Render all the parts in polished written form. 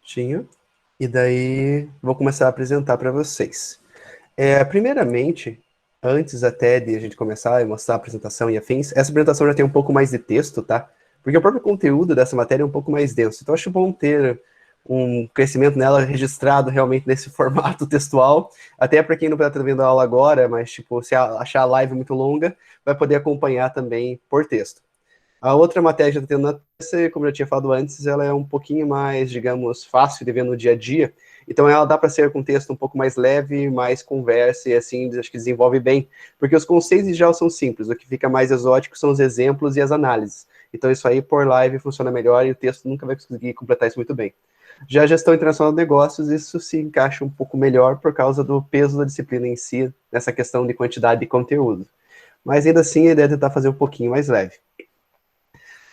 Tinha. E daí, vou começar a apresentar para vocês. Primeiramente, antes até de a gente começar a mostrar a apresentação e afins, essa apresentação já tem um pouco mais de texto, tá? Porque o próprio conteúdo dessa matéria é um pouco mais denso. Então, acho bom ter um crescimento nela registrado realmente nesse formato textual. Até para quem não está vendo a aula agora, mas, tipo, se achar a live muito longa, vai poder acompanhar também por texto. A outra matéria que eu estou tendo na TCC, como eu já tinha falado antes, ela é um pouquinho mais, digamos, fácil de ver no dia a dia. Então ela dá para ser com texto um pouco mais leve, mais conversa e assim, acho que desenvolve bem. Porque os conceitos já são simples, o que fica mais exótico são os exemplos e as análises. Então isso aí por live funciona melhor e o texto nunca vai conseguir completar isso muito bem. Já a gestão internacional de negócios, isso se encaixa um pouco melhor por causa do peso da disciplina em si, nessa questão de quantidade de conteúdo. Mas ainda assim, a ideia é tentar fazer um pouquinho mais leve.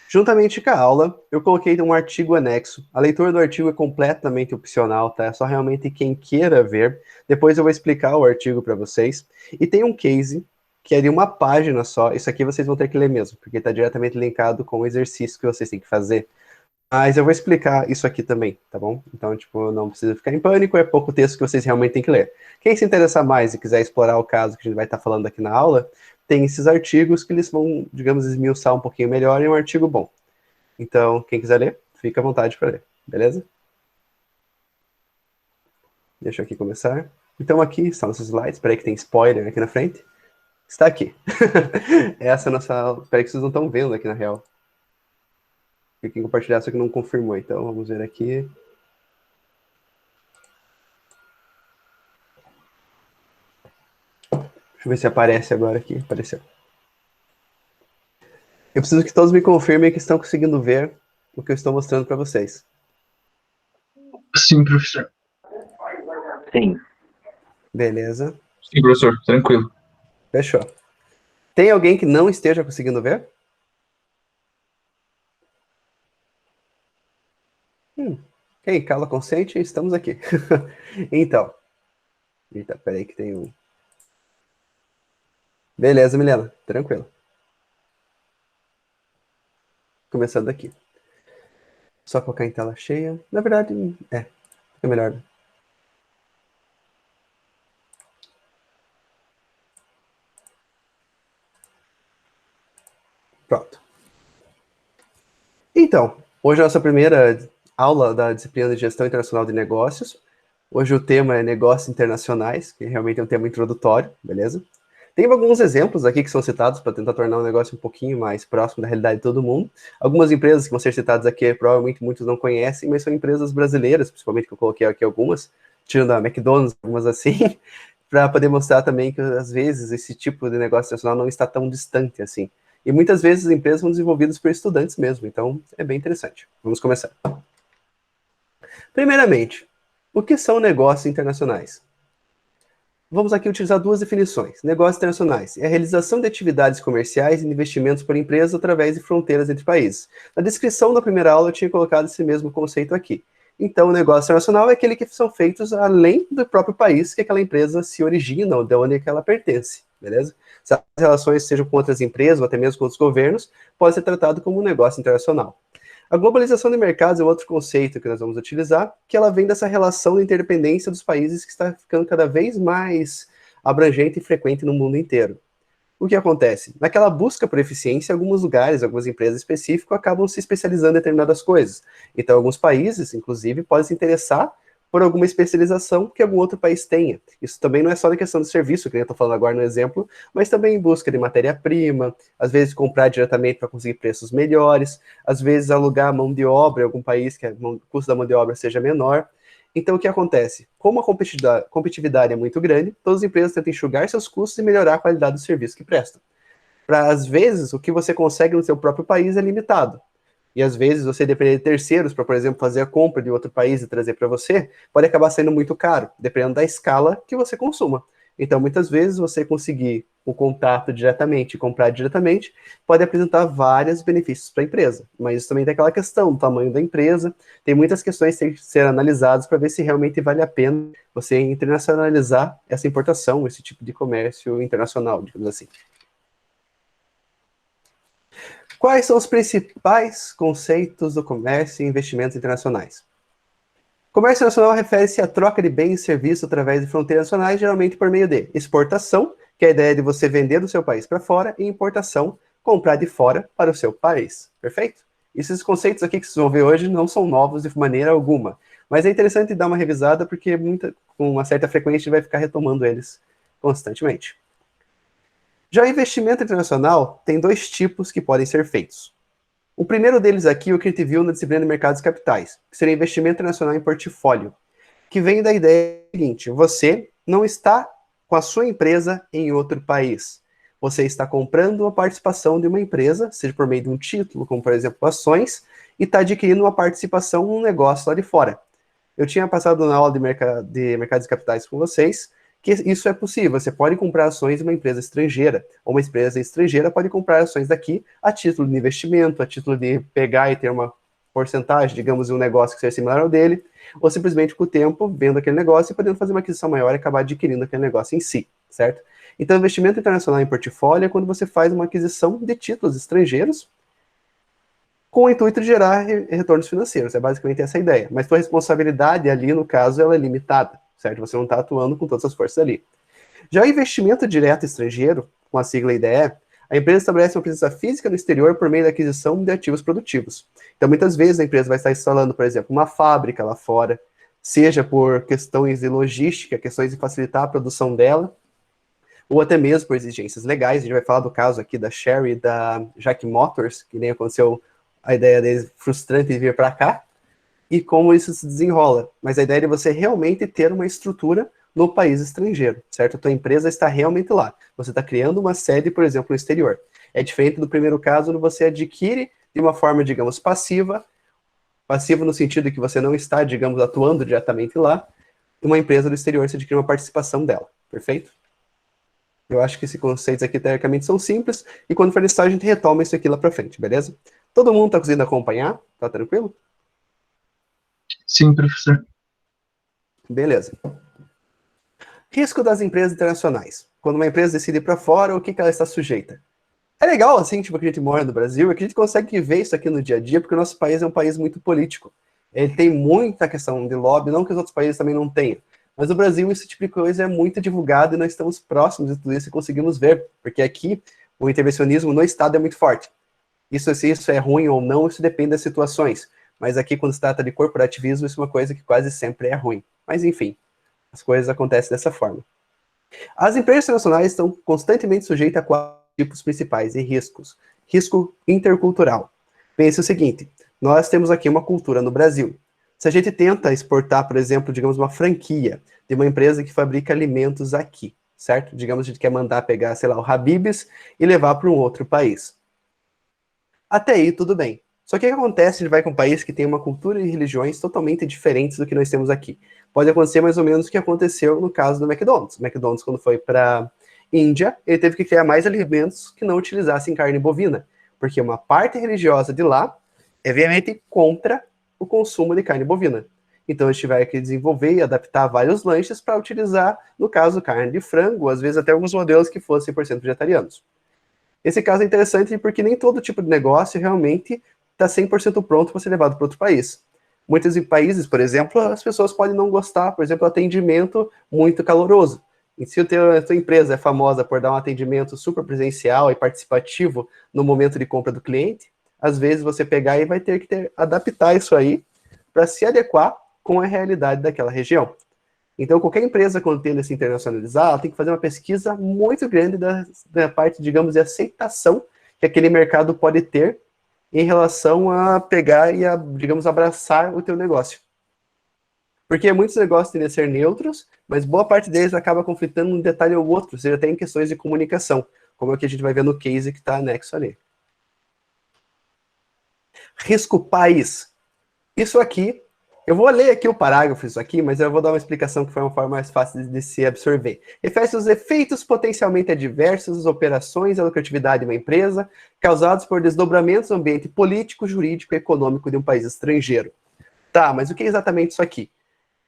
Juntamente com a aula, eu coloquei um artigo anexo. A leitura do artigo é completamente opcional, tá? É só realmente quem queira ver. Depois eu vou explicar o artigo para vocês. E tem um case que é de uma página só. Isso aqui vocês vão ter que ler mesmo, porque está diretamente linkado com o exercício que vocês têm que fazer. Mas eu vou explicar isso aqui também, tá bom? Então, tipo, não precisa ficar em pânico, é pouco texto que vocês realmente têm que ler. Quem se interessar mais e quiser explorar o caso que a gente vai estar falando aqui na aula, tem esses artigos que eles vão, digamos, esmiuçar um pouquinho melhor e é um artigo bom. Então, quem quiser ler, fica à vontade para ler, beleza? Deixa eu aqui começar. Então, aqui estão nossos slides. Espera aí que tem spoiler aqui na frente. Está aqui. Essa é a nossa aula. Espera aí que vocês não estão vendo aqui na real. Porque quem compartilhar só que não confirmou. Então, vamos ver aqui. Deixa eu ver se aparece agora aqui. Apareceu. Eu preciso que todos me confirmem que estão conseguindo ver o que eu estou mostrando para vocês. Sim, professor. Sim. Beleza. Sim, professor, tranquilo. Fechou. Tem alguém que não esteja conseguindo ver? Quem cala consente, estamos aqui. Então. Eita, peraí que tem um. Beleza, Milena. Tranquilo. Começando aqui. Só colocar em tela cheia. Na verdade, fica melhor. Pronto. Então, hoje é a nossa primeira aula da disciplina de Gestão Internacional de Negócios. Hoje o tema é Negócios Internacionais, que realmente é um tema introdutório, beleza? Tem alguns exemplos aqui que são citados para tentar tornar o negócio um pouquinho mais próximo da realidade de todo mundo. Algumas empresas que vão ser citadas aqui, provavelmente muitos não conhecem, mas são empresas brasileiras, principalmente que eu coloquei aqui algumas, tirando a McDonald's, algumas assim, para poder mostrar também que, às vezes, esse tipo de negócio internacional não está tão distante assim. E muitas vezes as empresas são desenvolvidas por estudantes mesmo, então é bem interessante. Vamos começar. Primeiramente, o que são negócios internacionais? Vamos aqui utilizar duas definições. Negócios internacionais é a realização de atividades comerciais e investimentos por empresas através de fronteiras entre países. Na descrição da primeira aula eu tinha colocado esse mesmo conceito aqui. Então, o negócio internacional é aquele que são feitos além do próprio país que aquela empresa se origina ou de onde ela pertence, beleza? Se as relações sejam com outras empresas ou até mesmo com outros governos, pode ser tratado como um negócio internacional. A globalização de mercados é outro conceito que nós vamos utilizar, que ela vem dessa relação de interdependência dos países que está ficando cada vez mais abrangente e frequente no mundo inteiro. O que acontece? Naquela busca por eficiência, alguns lugares, algumas empresas específicas acabam se especializando em determinadas coisas. Então, alguns países, inclusive, podem se interessar por alguma especialização que algum outro país tenha. Isso também não é só na questão do serviço, que eu estou falando agora no exemplo, mas também em busca de matéria-prima, às vezes comprar diretamente para conseguir preços melhores, às vezes alugar mão de obra em algum país que o custo da mão de obra seja menor. Então, o que acontece? Como a competitividade é muito grande, todas as empresas tentam enxugar seus custos e melhorar a qualidade do serviço que prestam. Para, às vezes, o que você consegue no seu próprio país é limitado. E, às vezes, você depender de terceiros para, por exemplo, fazer a compra de outro país e trazer para você, pode acabar saindo muito caro, dependendo da escala que você consuma. Então, muitas vezes, você conseguir o contato diretamente e comprar diretamente pode apresentar vários benefícios para a empresa. Mas isso também tem aquela questão do tamanho da empresa, tem muitas questões que têm que ser analisadas para ver se realmente vale a pena você internacionalizar essa importação, esse tipo de comércio internacional, digamos assim. Quais são os principais conceitos do comércio e investimentos internacionais? Comércio nacional refere-se à troca de bens e serviços através de fronteiras nacionais, geralmente por meio de exportação, que é a ideia de você vender do seu país para fora, e importação, comprar de fora para o seu país. Perfeito? Esses conceitos aqui que vocês vão ver hoje não são novos de maneira alguma, mas é interessante dar uma revisada porque com uma certa frequência a gente vai ficar retomando eles constantemente. Já o investimento internacional tem dois tipos que podem ser feitos. O primeiro deles aqui é o que a gente viu na disciplina de mercados capitais, que seria investimento internacional em portfólio, que vem da ideia seguinte: você não está com a sua empresa em outro país. Você está comprando a participação de uma empresa, seja por meio de um título, como por exemplo ações, e está adquirindo uma participação num negócio lá de fora. Eu tinha passado na aula de mercados capitais com vocês, que isso é possível. Você pode comprar ações de uma empresa estrangeira, ou uma empresa estrangeira pode comprar ações daqui a título de investimento, a título de pegar e ter uma porcentagem, digamos, de um negócio que seja similar ao dele, ou simplesmente com o tempo, vendo aquele negócio e podendo fazer uma aquisição maior e acabar adquirindo aquele negócio em si, certo? Então, investimento internacional em portfólio é quando você faz uma aquisição de títulos estrangeiros com o intuito de gerar retornos financeiros. É basicamente essa a ideia. Mas sua responsabilidade ali, no caso, ela é limitada, certo? Você não está atuando com todas as forças ali. Já o investimento direto estrangeiro, com a sigla IDE, a empresa estabelece uma presença física no exterior por meio da aquisição de ativos produtivos. Então, muitas vezes, a empresa vai estar instalando, por exemplo, uma fábrica lá fora, seja por questões de logística, questões de facilitar a produção dela, ou até mesmo por exigências legais. A gente vai falar do caso aqui da Sherry e da Jack Motors, que nem aconteceu a ideia deles frustrante de vir para cá, e como isso se desenrola. Mas a ideia é você realmente ter uma estrutura no país estrangeiro, certo? A tua empresa está realmente lá. Você está criando uma sede, por exemplo, no exterior. É diferente do primeiro caso, onde você adquire de uma forma, digamos, passiva no sentido de que você não está, digamos, atuando diretamente lá, uma empresa do exterior, você adquire uma participação dela, perfeito? Eu acho que esses conceitos aqui, teoricamente, são simples, e quando for necessário, a gente retoma isso aqui lá para frente, beleza? Todo mundo está conseguindo acompanhar? Tá tranquilo? Sim, professor. Beleza. Risco das empresas internacionais. Quando uma empresa decide ir para fora, o que ela está sujeita? É legal, assim, tipo, que a gente mora no Brasil, é que a gente consegue ver isso aqui no dia a dia, porque o nosso país é um país muito político. Ele tem muita questão de lobby, não que os outros países também não tenham. Mas no Brasil, esse tipo de coisa é muito divulgado e nós estamos próximos de tudo isso e conseguimos ver, porque aqui o intervencionismo no Estado é muito forte. Se isso é ruim ou não, isso depende das situações. Mas aqui, quando se trata de corporativismo, isso é uma coisa que quase sempre é ruim. Mas, enfim, as coisas acontecem dessa forma. As empresas internacionais estão constantemente sujeitas a 4 tipos principais de riscos. Risco intercultural. Pense o seguinte, nós temos aqui uma cultura no Brasil. Se a gente tenta exportar, por exemplo, digamos, uma franquia de uma empresa que fabrica alimentos aqui, certo? Digamos, a gente quer mandar pegar, sei lá, o Habib's e levar para um outro país. Até aí, tudo bem. Só que o que acontece? Ele vai com um país que tem uma cultura e religiões totalmente diferentes do que nós temos aqui. Pode acontecer mais ou menos o que aconteceu no caso do McDonald's. O McDonald's, quando foi para Índia, ele teve que criar mais alimentos que não utilizassem carne bovina, porque uma parte religiosa de lá é veemente contra o consumo de carne bovina. Então, eles tiveram que desenvolver e adaptar vários lanches para utilizar, no caso, carne de frango, às vezes até alguns modelos que fossem 100% vegetarianos. Esse caso é interessante porque nem todo tipo de negócio realmente está 100% pronto para ser levado para outro país. Muitos países, por exemplo, as pessoas podem não gostar, por exemplo, atendimento muito caloroso. E se a tua empresa é famosa por dar um atendimento super presencial e participativo no momento de compra do cliente, às vezes você pegar e vai ter que adaptar isso aí para se adequar com a realidade daquela região. Então, qualquer empresa, quando tende a se internacionalizar, ela tem que fazer uma pesquisa muito grande da parte, digamos, de aceitação que aquele mercado pode ter em relação a pegar e, digamos, abraçar o teu negócio. Porque muitos negócios tendem a ser neutros, mas boa parte deles acaba conflitando um detalhe ou outro, seja, até em questões de comunicação, como é o que a gente vai ver no case que está anexo ali. Risco país. Isso aqui, eu vou ler aqui o parágrafo, isso aqui, mas eu vou dar uma explicação que foi uma forma mais fácil de se absorver. Refere-se aos efeitos potencialmente adversos das operações e a lucratividade de uma empresa causados por desdobramentos no ambiente político, jurídico e econômico de um país estrangeiro. Tá, mas o que é exatamente isso aqui?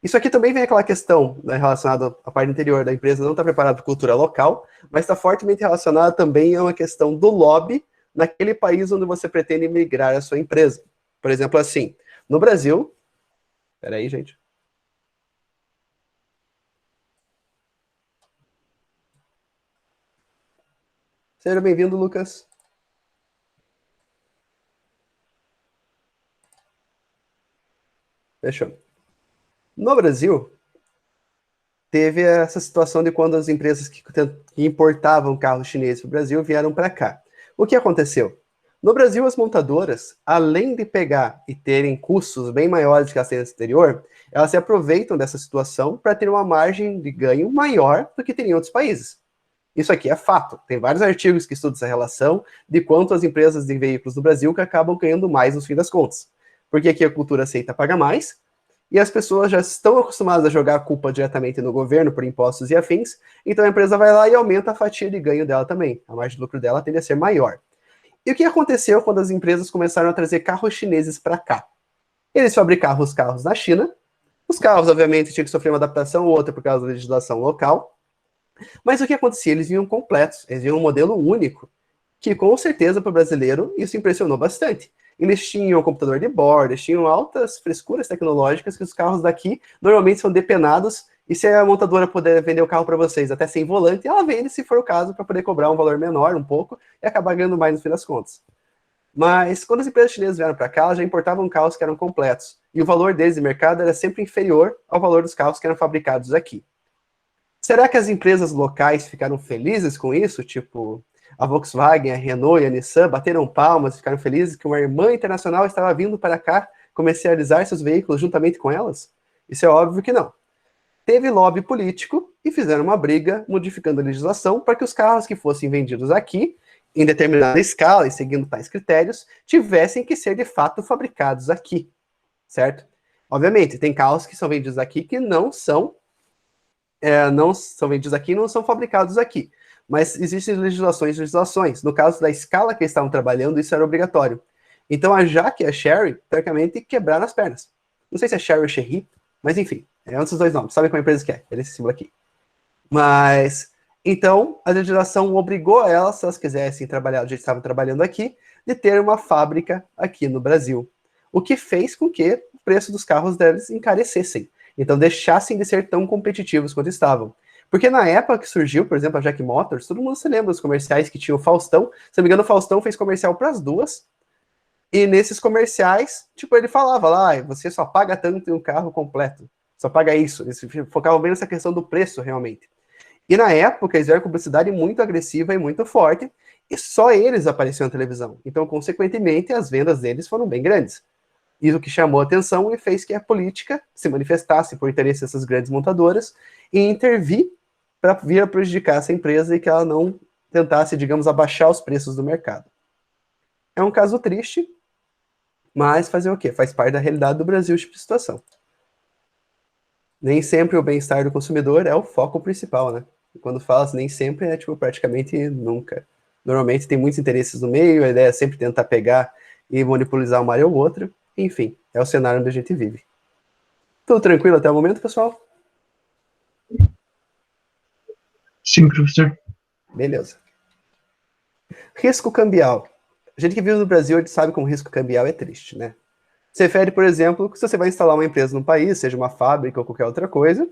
Isso aqui também vem aquela questão, né, relacionada à parte interior da empresa não estar preparada para a cultura local, mas está fortemente relacionada também a uma questão do lobby naquele país onde você pretende migrar a sua empresa. Por exemplo, assim, no Brasil... Peraí, gente. Seja bem-vindo, Lucas. Fechou. No Brasil, teve essa situação de quando as empresas que importavam carros chineses para o Brasil vieram para cá. O que aconteceu? No Brasil, as montadoras, além de pegar e terem custos bem maiores que as têm no exterior, elas se aproveitam dessa situação para ter uma margem de ganho maior do que teriam em outros países. Isso aqui é fato. Tem vários artigos que estudam essa relação de quanto as empresas de veículos no Brasil que acabam ganhando mais no fim das contas. Porque aqui a cultura aceita pagar mais, e as pessoas já estão acostumadas a jogar a culpa diretamente no governo por impostos e afins, então a empresa vai lá e aumenta a fatia de ganho dela também. A margem de lucro dela tende a ser maior. E o que aconteceu quando as empresas começaram a trazer carros chineses para cá? Eles fabricavam os carros na China. Os carros, obviamente, tinham que sofrer uma adaptação ou outra por causa da legislação local. Mas o que acontecia? Eles vinham completos, eles vinham um modelo único, que com certeza para o brasileiro isso impressionou bastante. Eles tinham computador de bordo, eles tinham altas frescuras tecnológicas que os carros daqui normalmente são depenados, e se a montadora puder vender o carro para vocês até sem volante, ela vende se for o caso para poder cobrar um valor menor um pouco e acabar ganhando mais no fim das contas. Mas quando as empresas chinesas vieram para cá, elas já importavam carros que eram completos, e o valor deles de mercado era sempre inferior ao valor dos carros que eram fabricados aqui. Será que as empresas locais ficaram felizes com isso? Tipo, a Volkswagen, a Renault e a Nissan bateram palmas e ficaram felizes que uma irmã internacional estava vindo para cá comercializar seus veículos juntamente com elas? Isso é óbvio que não. Teve lobby político e fizeram uma briga modificando a legislação para que os carros que fossem vendidos aqui, em determinada escala e seguindo tais critérios, tivessem que ser de fato fabricados aqui, certo? Obviamente, tem carros que são vendidos aqui que não são vendidos aqui e não são fabricados aqui. Mas existem legislações. No caso da escala que eles estavam trabalhando, isso era obrigatório. Então a Jaque e a Chery, teoricamente, quebraram as pernas. Não sei se é Chery ou Chery, mas enfim, é um desses dois nomes. Sabe qual empresa que é? É esse símbolo aqui. Mas, então, a legislação obrigou elas, se elas quisessem trabalhar do jeito que estavam trabalhando aqui, de ter uma fábrica aqui no Brasil. O que fez com que o preço dos carros deles encarecessem. Então, deixassem de ser tão competitivos quanto estavam. Porque na época que surgiu, por exemplo, a Jack Motors, todo mundo se lembra dos comerciais que tinha o Faustão. Se não me engano, o Faustão fez comercial para as duas. E nesses comerciais, tipo, ele falava lá, você só paga tanto em um carro completo. Só paga isso. Eles focavam bem nessa questão do preço, realmente. E na época, eles fizeram publicidade muito agressiva e muito forte. E só eles apareciam na televisão. Então, consequentemente, as vendas deles foram bem grandes. Isso que chamou a atenção e fez que a política se manifestasse por interesse dessas grandes montadoras e intervir para vir a prejudicar essa empresa e que ela não tentasse, digamos, abaixar os preços do mercado. É um caso triste, mas fazer o quê? Faz parte da realidade do Brasil, tipo de situação. Nem sempre o bem-estar do consumidor é o foco principal, né? E quando fala nem sempre, é tipo praticamente nunca. Normalmente tem muitos interesses no meio, a ideia é sempre tentar pegar e monopolizar uma área ou outra. Enfim, é o cenário onde a gente vive. Tudo tranquilo até o momento, pessoal? Sim, professor. Beleza. Risco cambial. A gente que vive no Brasil, a gente sabe como risco cambial é triste, né? Se refere, por exemplo, que se você vai instalar uma empresa no país, seja uma fábrica ou qualquer outra coisa,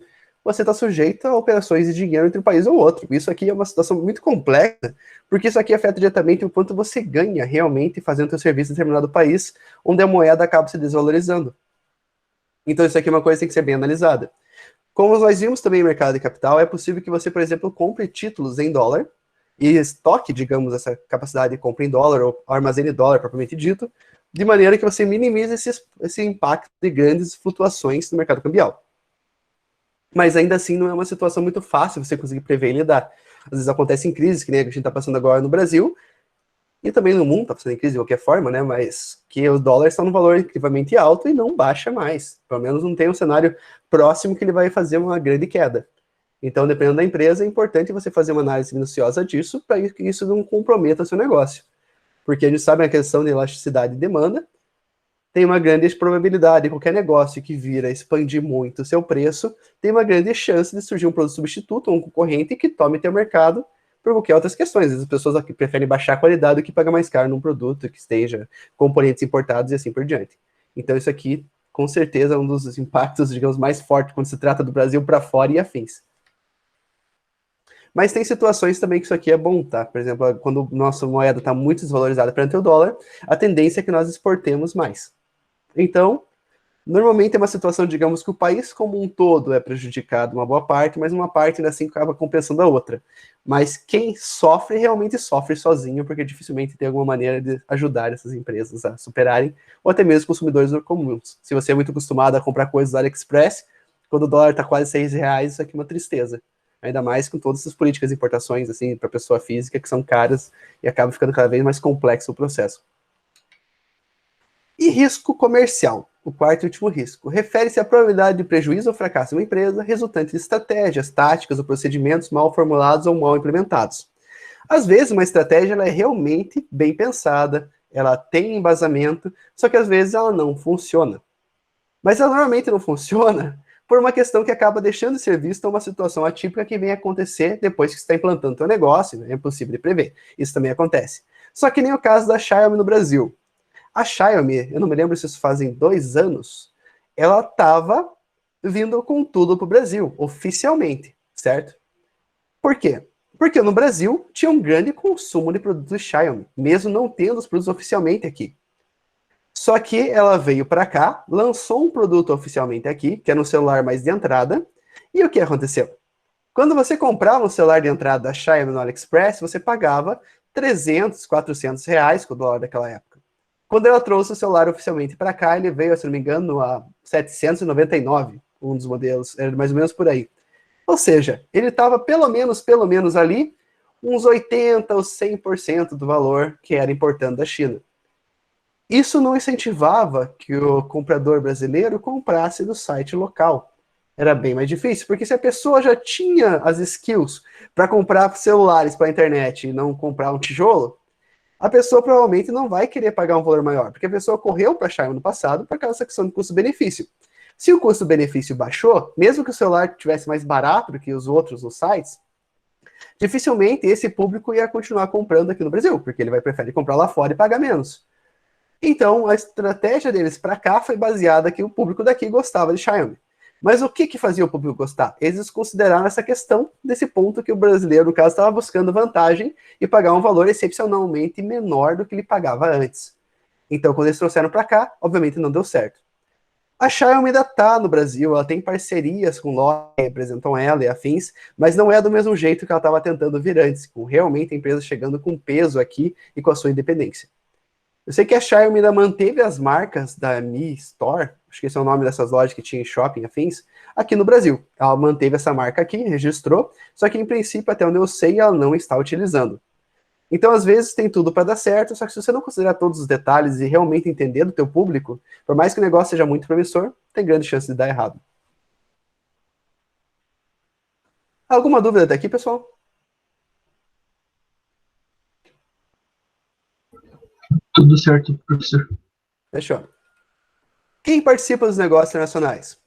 você está sujeito a operações de dinheiro entre um país ou outro. Isso aqui é uma situação muito complexa, porque isso aqui afeta diretamente o quanto você ganha realmente fazendo seu serviço em determinado país, onde a moeda acaba se desvalorizando. Então isso aqui é uma coisa que tem que ser bem analisada. Como nós vimos também no mercado de capital, é possível que você, por exemplo, compre títulos em dólar e estoque, digamos, essa capacidade de compra em dólar ou armazene dólar, propriamente dito, de maneira que você minimize esse impacto de grandes flutuações no mercado cambial. Mas ainda assim não é uma situação muito fácil você conseguir prever e lidar. Às vezes acontecem crises, que nem a gente está passando agora no Brasil, e também no mundo está passando em crise de qualquer forma, né? Mas que os dólares estão num valor incrivelmente alto e não baixa mais. Pelo menos não tem um cenário próximo que ele vai fazer uma grande queda. Então, dependendo da empresa, é importante você fazer uma análise minuciosa disso para que isso não comprometa o seu negócio. Porque a gente sabe a questão de elasticidade e demanda, tem uma grande probabilidade, qualquer negócio que vira expandir muito o seu preço, tem uma grande chance de surgir um produto substituto ou um concorrente que tome teu mercado por qualquer outras questões. As pessoas aqui preferem baixar a qualidade do que pagar mais caro num produto que esteja componentes importados e assim por diante. Então isso aqui, com certeza, é um dos impactos, digamos, mais fortes quando se trata do Brasil para fora e afins. Mas tem situações também que isso aqui é bom, tá? Por exemplo, quando nossa moeda está muito desvalorizada perante o dólar, a tendência é que nós exportemos mais. Então, normalmente é uma situação, digamos, que o país como um todo é prejudicado uma boa parte, mas uma parte ainda assim acaba compensando a outra. Mas quem sofre, realmente sofre sozinho, porque dificilmente tem alguma maneira de ajudar essas empresas a superarem, ou até mesmo consumidores comuns. Se você é muito acostumado a comprar coisas do AliExpress, quando o dólar está quase R$ 6, isso aqui é uma tristeza. Ainda mais com todas essas políticas de importações, assim, para pessoa física, que são caras, e acaba ficando cada vez mais complexo o processo. E risco comercial, o quarto e último risco, refere-se à probabilidade de prejuízo ou fracasso de uma empresa resultante de estratégias, táticas ou procedimentos mal formulados ou mal implementados. Às vezes, uma estratégia ela é realmente bem pensada, ela tem embasamento, só que às vezes ela não funciona. Mas ela normalmente não funciona por uma questão que acaba deixando de ser vista uma situação atípica que vem acontecer depois que você está implantando o seu negócio, né? É impossível de prever. Isso também acontece. Só que nem o caso da Xiaomi no Brasil. A Xiaomi, eu não me lembro se isso fazem 2 anos, ela estava vindo com tudo para o Brasil, oficialmente, certo? Por quê? Porque no Brasil tinha um grande consumo de produtos Xiaomi, mesmo não tendo os produtos oficialmente aqui. Só que ela veio para cá, lançou um produto oficialmente aqui, que era um celular mais de entrada, e o que aconteceu? Quando você comprava um celular de entrada da Xiaomi no AliExpress, você pagava 300, 400 reais com o dólar daquela época. Quando ela trouxe o celular oficialmente para cá, ele veio, se não me engano, a 799, um dos modelos, era mais ou menos por aí. Ou seja, ele estava pelo menos ali, uns 80% ou 100% do valor que era importando da China. Isso não incentivava que o comprador brasileiro comprasse do site local. Era bem mais difícil, porque se a pessoa já tinha as skills para comprar celulares para a internet e não comprar um tijolo, a pessoa provavelmente não vai querer pagar um valor maior, porque a pessoa correu para a Xiaomi no passado por causa dessa questão de custo-benefício. Se o custo-benefício baixou, mesmo que o celular tivesse mais barato do que os outros nos sites, dificilmente esse público ia continuar comprando aqui no Brasil, porque ele vai preferir comprar lá fora e pagar menos. Então, a estratégia deles para cá foi baseada que o público daqui gostava de Xiaomi. Mas o que fazia o público gostar? Eles consideraram essa questão desse ponto que o brasileiro, no caso, estava buscando vantagem e pagar um valor excepcionalmente menor do que ele pagava antes. Então, quando eles trouxeram para cá, obviamente não deu certo. A Xiaomi ainda está no Brasil, ela tem parcerias com lojas que representam ela e afins, mas não é do mesmo jeito que ela estava tentando vir antes, com realmente a empresa chegando com peso aqui e com a sua independência. Eu sei que a Xiaomi ainda manteve as marcas da Mi Store, acho que esse é o nome dessas lojas que tinha em shopping afins, aqui no Brasil. Ela manteve essa marca aqui, registrou, só que em princípio, até onde eu sei, ela não está utilizando. Então, às vezes, tem tudo para dar certo, só que se você não considerar todos os detalhes e realmente entender do teu público, por mais que o negócio seja muito promissor, tem grande chance de dar errado. Alguma dúvida até aqui, pessoal? Tudo certo, professor. Fechou. Quem participa dos negócios internacionais?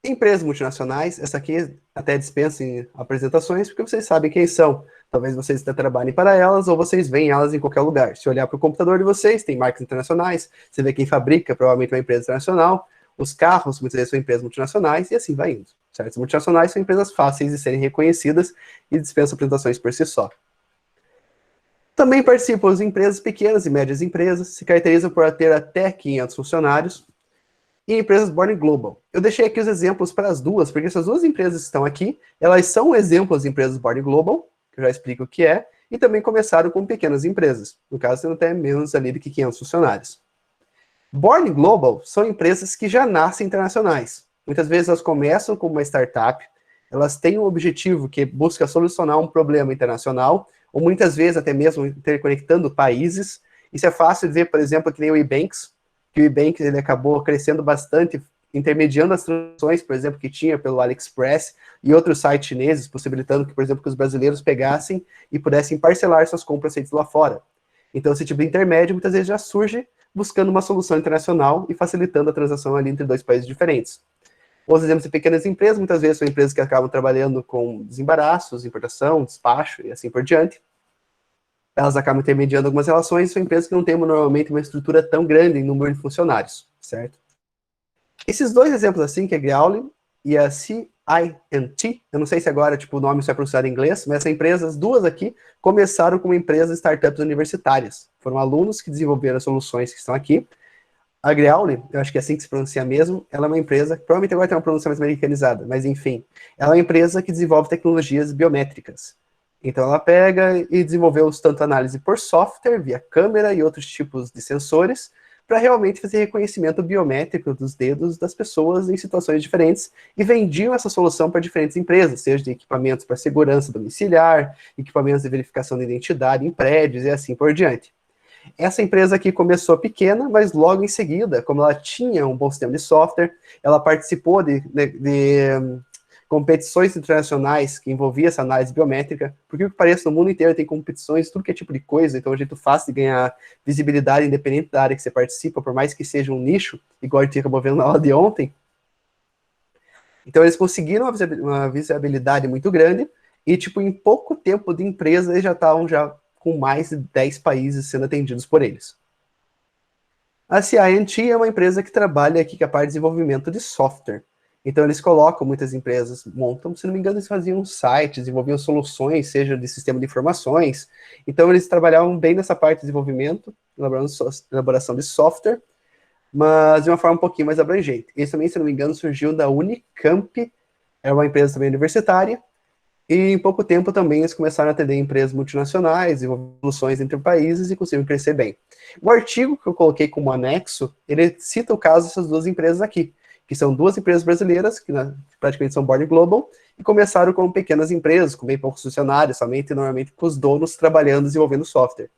Empresas multinacionais, essa aqui até dispensa em apresentações, porque vocês sabem quem são. Talvez vocês até trabalhem para elas, ou vocês veem elas em qualquer lugar. Se olhar para o computador de vocês, tem marcas internacionais, você vê quem fabrica, provavelmente uma empresa internacional, os carros, muitas vezes são empresas multinacionais, e assim vai indo. Certo? As multinacionais são empresas fáceis de serem reconhecidas e dispensam apresentações por si só. Também participam as empresas pequenas e médias empresas, se caracterizam por ter até 500 funcionários, e empresas Born Global. Eu deixei aqui os exemplos para as duas, porque essas duas empresas que estão aqui, elas são exemplos de empresas Born Global, que eu já explico o que é, e também começaram com pequenas empresas, no caso, tendo até menos ali de que 500 funcionários. Born Global são empresas que já nascem internacionais. Muitas vezes elas começam como uma startup, elas têm um objetivo que busca solucionar um problema internacional, ou muitas vezes até mesmo interconectando países. Isso é fácil de ver, por exemplo, que nem o Ebanks, que o Ebanks ele acabou crescendo bastante, intermediando as transações, por exemplo, que tinha pelo AliExpress e outros sites chineses, possibilitando que, por exemplo, que os brasileiros pegassem e pudessem parcelar suas compras feitas lá fora. Então, esse tipo de intermédio muitas vezes já surge buscando uma solução internacional e facilitando a transação ali entre dois países diferentes. Os exemplos de pequenas empresas, muitas vezes são empresas que acabam trabalhando com desembaraços, importação, despacho e assim por diante. Elas acabam intermediando algumas relações, são empresas que não têm normalmente uma estrutura tão grande em número de funcionários, certo? Esses dois exemplos assim, que é a Greauli e a CI&T, eu não sei se agora tipo, o nome só é pronunciado em inglês, mas essa empresa, as duas aqui, começaram como empresas startups universitárias. Foram alunos que desenvolveram as soluções que estão aqui. A Greauli, eu acho que é assim que se pronuncia mesmo, ela é uma empresa, provavelmente agora tem uma pronúncia mais americanizada, mas enfim, ela é uma empresa que desenvolve tecnologias biométricas. Então ela pega e desenvolveu tanto análise por software, via câmera e outros tipos de sensores, para realmente fazer reconhecimento biométrico dos dedos das pessoas em situações diferentes, e vendiam essa solução para diferentes empresas, seja de equipamentos para segurança domiciliar, equipamentos de verificação de identidade em prédios e assim por diante. Essa empresa aqui começou pequena, mas logo em seguida, como ela tinha um bom sistema de software, ela participou de competições internacionais que envolviam essa análise biométrica, porque o que parece no mundo inteiro tem competições, tudo que é tipo de coisa, então é um jeito fácil de ganhar visibilidade independente da área que você participa, por mais que seja um nicho, igual a gente acabou vendo na aula de ontem. Então eles conseguiram uma visibilidade muito grande, e tipo, em pouco tempo de empresa, eles já estavam com mais de 10 países sendo atendidos por eles. A CI&T é uma empresa que trabalha aqui com a parte de desenvolvimento de software. Então eles colocam, muitas empresas montam, se não me engano, eles faziam sites, desenvolviam soluções, seja de sistema de informações. Então eles trabalhavam bem nessa parte de desenvolvimento, elaboração de software, mas de uma forma um pouquinho mais abrangente. Esse também, se não me engano, surgiu da Unicamp, é uma empresa também universitária, e em pouco tempo também eles começaram a atender empresas multinacionais, desenvolver soluções entre países e conseguiram crescer bem. O artigo que eu coloquei como anexo, ele cita o caso dessas duas empresas aqui, que são duas empresas brasileiras, que praticamente são Born Global, e começaram como pequenas empresas, com bem poucos funcionários, somente normalmente com os donos trabalhando, desenvolvendo software.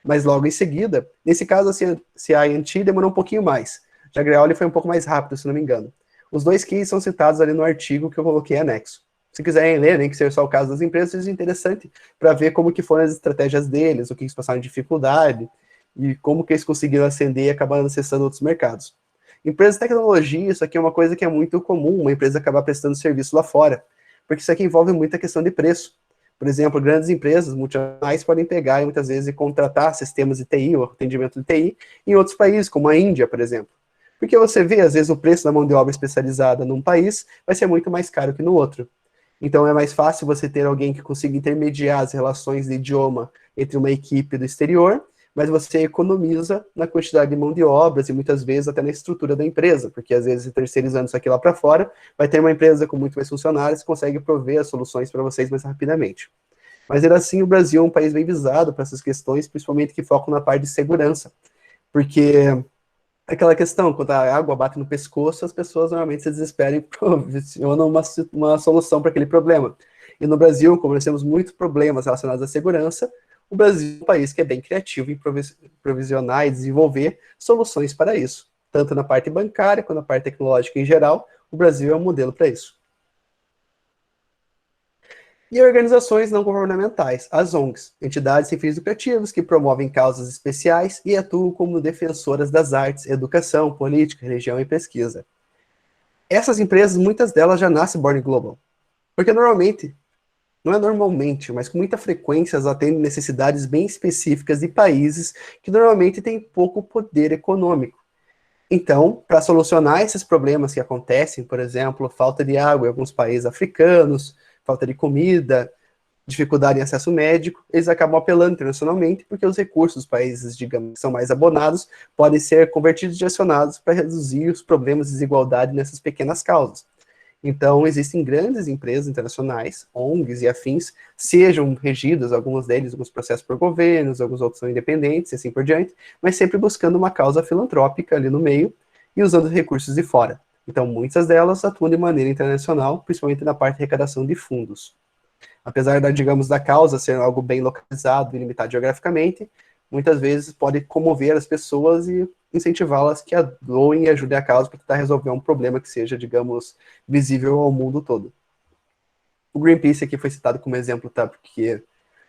Mas logo em seguida, nesse caso, a CI&T demorou um pouquinho mais. Já a Greauli foi um pouco mais rápido, se não me engano. Os dois cases são citados ali no artigo que eu coloquei anexo. Se quiserem ler, nem que seja só o caso das empresas, é interessante para ver como que foram as estratégias deles, o que eles passaram de dificuldade, e como que eles conseguiram ascender e acabar acessando outros mercados. Empresas de tecnologia, isso aqui é uma coisa que é muito comum, uma empresa acabar prestando serviço lá fora, porque isso aqui envolve muita questão de preço. Por exemplo, grandes empresas multinacionais podem pegar e muitas vezes contratar sistemas de TI ou atendimento de TI em outros países, como a Índia, por exemplo. Porque você vê, às vezes, o preço da mão de obra especializada num país vai ser muito mais caro que no outro. Então é mais fácil você ter alguém que consiga intermediar as relações de idioma entre uma equipe do exterior, mas você economiza na quantidade de mão de obras e muitas vezes até na estrutura da empresa, porque às vezes terceirizando isso aqui lá para fora, vai ter uma empresa com muito mais funcionários que consegue prover as soluções para vocês mais rapidamente. Mas era assim, o Brasil é um país bem visado para essas questões, principalmente que focam na parte de segurança, porque aquela questão, quando a água bate no pescoço, as pessoas normalmente se desesperam e provisionam uma solução para aquele problema. E no Brasil, como nós temos muitos problemas relacionados à segurança, o Brasil é um país que é bem criativo em provisionar e desenvolver soluções para isso. Tanto na parte bancária, quanto na parte tecnológica em geral, o Brasil é um modelo para isso. E organizações não governamentais, as ONGs, entidades sem fins lucrativos que promovem causas especiais e atuam como defensoras das artes, educação, política, religião e pesquisa. Essas empresas, muitas delas já nascem Born Global, porque normalmente, não é normalmente, mas com muita frequência, elas atendem necessidades bem específicas de países que normalmente têm pouco poder econômico. Então, para solucionar esses problemas que acontecem, por exemplo, falta de água em alguns países africanos, falta de comida, dificuldade em acesso médico, eles acabam apelando internacionalmente, porque os recursos dos países, digamos, que são mais abonados, podem ser convertidos e direcionados para reduzir os problemas de desigualdade nessas pequenas causas. Então, existem grandes empresas internacionais, ONGs e afins, sejam regidas, algumas deles, alguns processos por governos, alguns outros são independentes e assim por diante, mas sempre buscando uma causa filantrópica ali no meio e usando recursos de fora. Então, muitas delas atuam de maneira internacional, principalmente na parte de arrecadação de fundos. Apesar da, digamos, da causa ser algo bem localizado e limitado geograficamente, muitas vezes pode comover as pessoas e incentivá-las que doem e ajudem a causa para tentar resolver um problema que seja, digamos, visível ao mundo todo. O Greenpeace aqui foi citado como exemplo, tá? Porque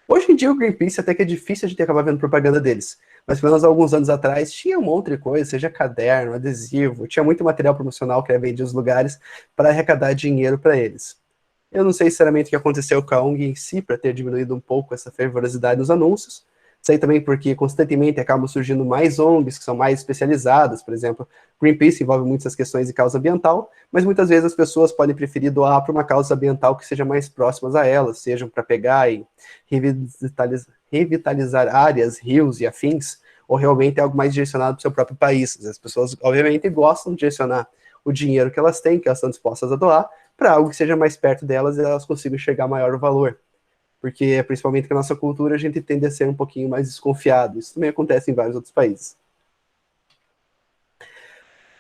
hoje em dia o Greenpeace até que é difícil a gente acabar vendo propaganda deles, mas pelo menos alguns anos atrás tinha um monte de coisa, seja caderno, adesivo, tinha muito material promocional que era vendido nos lugares para arrecadar dinheiro para eles. Eu não sei sinceramente o que aconteceu com a ONG em si para ter diminuído um pouco essa fervorosidade nos anúncios, Isso aí também porque constantemente acabam surgindo mais ONGs que são mais especializadas, por exemplo, Greenpeace envolve muitas questões de causa ambiental, mas muitas vezes as pessoas podem preferir doar para uma causa ambiental que seja mais próximas a elas, sejam para pegar e revitalizar áreas, rios e afins, ou realmente algo mais direcionado para o seu próprio país. As pessoas, obviamente, gostam de direcionar o dinheiro que elas têm, que elas estão dispostas a doar, para algo que seja mais perto delas e elas consigam enxergar maior o valor. Porque, principalmente com a nossa cultura, a gente tende a ser um pouquinho mais desconfiado. Isso também acontece em vários outros países.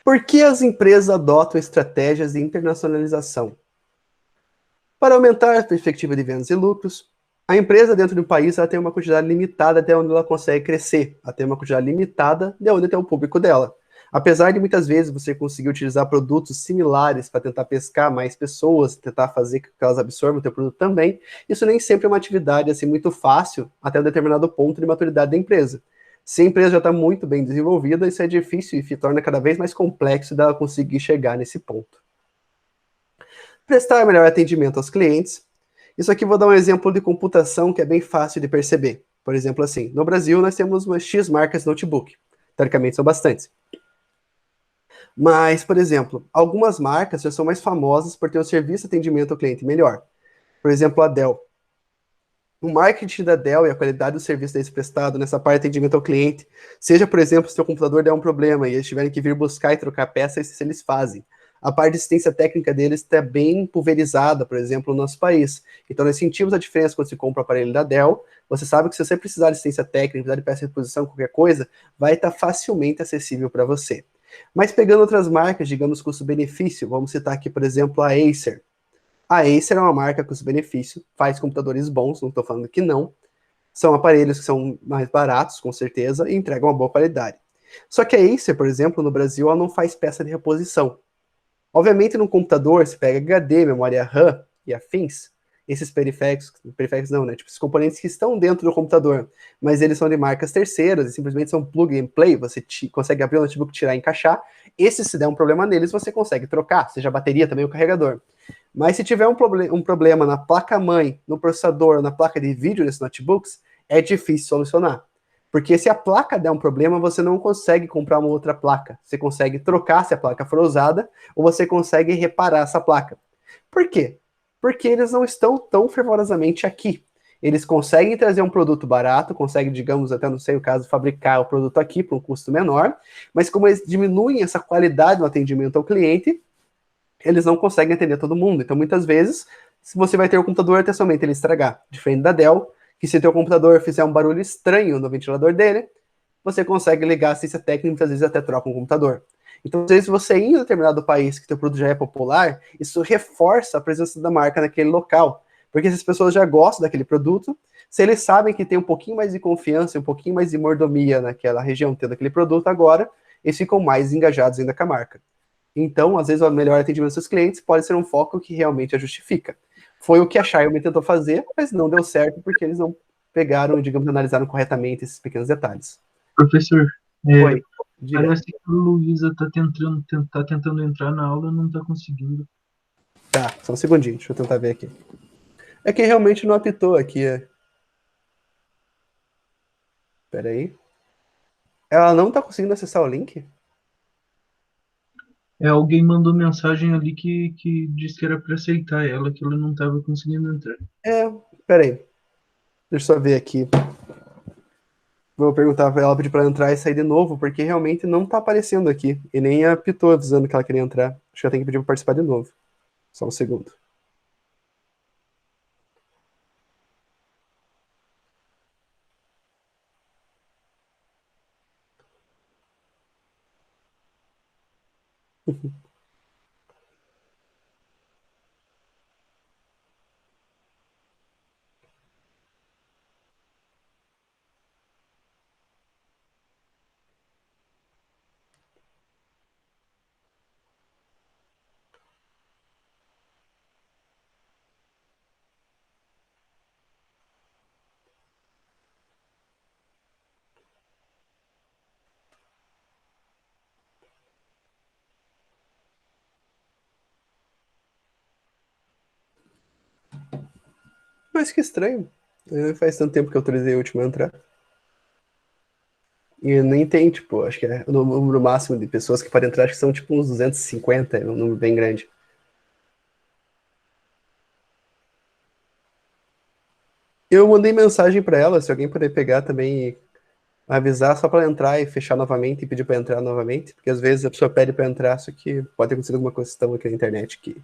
Por que as empresas adotam estratégias de internacionalização? Para aumentar a perspectiva de vendas e lucros, a empresa dentro do país ela tem uma quantidade limitada até onde ela consegue crescer, ela tem uma quantidade limitada de onde tem o público dela. Apesar de muitas vezes você conseguir utilizar produtos similares para tentar pescar mais pessoas, tentar fazer com que elas absorvam o teu produto também, isso nem sempre é uma atividade assim muito fácil até um determinado ponto de maturidade da empresa. Se a empresa já está muito bem desenvolvida, isso é difícil e se torna cada vez mais complexo dela conseguir chegar nesse ponto. Prestar melhor atendimento aos clientes. Isso aqui vou dar um exemplo de computação que é bem fácil de perceber. Por exemplo, assim, no Brasil nós temos umas X marcas de notebook. Teoricamente são bastantes. Mas, por exemplo, algumas marcas já são mais famosas por ter um serviço de atendimento ao cliente melhor. Por exemplo, a Dell. O marketing da Dell e a qualidade do serviço deles prestado nessa parte de atendimento ao cliente, seja, por exemplo, se o seu computador der um problema e eles tiverem que vir buscar e trocar peças, isso eles fazem. A parte de assistência técnica deles está bem pulverizada, por exemplo, no nosso país. Então, nós sentimos a diferença quando você compra o aparelho da Dell. Você sabe que se você precisar de assistência técnica, precisar de peça de reposição, qualquer coisa, vai estar facilmente acessível para você. Mas pegando outras marcas, digamos custo-benefício, vamos citar aqui, por exemplo, a Acer. A Acer é uma marca custo-benefício, faz computadores bons, não estou falando que não. São aparelhos que são mais baratos, com certeza, e entregam uma boa qualidade. Só que a Acer, por exemplo, no Brasil, ela não faz peça de reposição. Obviamente, no computador, se pega HD, memória RAM e afins, esses periféricos não, né? Tipo, esses componentes que estão dentro do computador, mas eles são de marcas terceiras e simplesmente são plug and play, você consegue abrir o notebook, tirar e encaixar. Esses, se der um problema neles, você consegue trocar, seja a bateria também ou o carregador. Mas se tiver um problema na placa-mãe, no processador, na placa de vídeo desses notebooks, é difícil solucionar. Porque se a placa der um problema, você não consegue comprar uma outra placa. Você consegue trocar se a placa for usada, ou você consegue reparar essa placa. Por quê? Porque eles não estão tão fervorosamente aqui. Eles conseguem trazer um produto barato, conseguem, digamos, até não sei o caso, fabricar o produto aqui por um custo menor, mas como eles diminuem essa qualidade no atendimento ao cliente, eles não conseguem atender todo mundo. Então, muitas vezes, se você vai ter o computador até somente ele estragar. Diferente da Dell, que se o teu computador fizer um barulho estranho no ventilador dele, você consegue ligar a assistência técnica e muitas vezes até troca um computador. Então, às vezes, você ir em um determinado país que o teu produto já é popular, isso reforça a presença da marca naquele local. Porque essas pessoas já gostam daquele produto, se eles sabem que tem um pouquinho mais de confiança, um pouquinho mais de mordomia naquela região tendo aquele produto agora, eles ficam mais engajados ainda com a marca. Então, às vezes, o melhor atendimento dos seus clientes pode ser um foco que realmente a justifica. Foi o que a Xiaomi tentou fazer, mas não deu certo porque eles não pegaram, digamos, analisaram corretamente esses pequenos detalhes. Professor, Oi, diga. parece que a Luísa tá tentando entrar na aula e não tá conseguindo. Tá, só um segundinho, deixa eu tentar ver aqui. É que realmente não apitou aqui. Pera aí. Ela não tá conseguindo acessar o link? Alguém mandou mensagem ali que disse que era pra aceitar ela, que ela não tava conseguindo entrar. É, pera aí. Deixa eu só ver aqui. Vou perguntar pra ela, pedir pra ela entrar e sair de novo, porque realmente não tá aparecendo aqui. E nem apitou avisando que ela queria entrar. Acho que ela tem que pedir pra participar de novo. Só um segundo. Mas que estranho. Faz tanto tempo que eu autorizei o último a entrar. E nem tem, tipo, acho que é o número máximo de pessoas que podem entrar, acho que são tipo uns 250, é um número bem grande. Eu mandei mensagem para ela, se alguém puder pegar também e avisar só para entrar e fechar novamente e pedir para entrar novamente, porque às vezes a pessoa pede para entrar, só que pode ter acontecido alguma questão aqui na internet que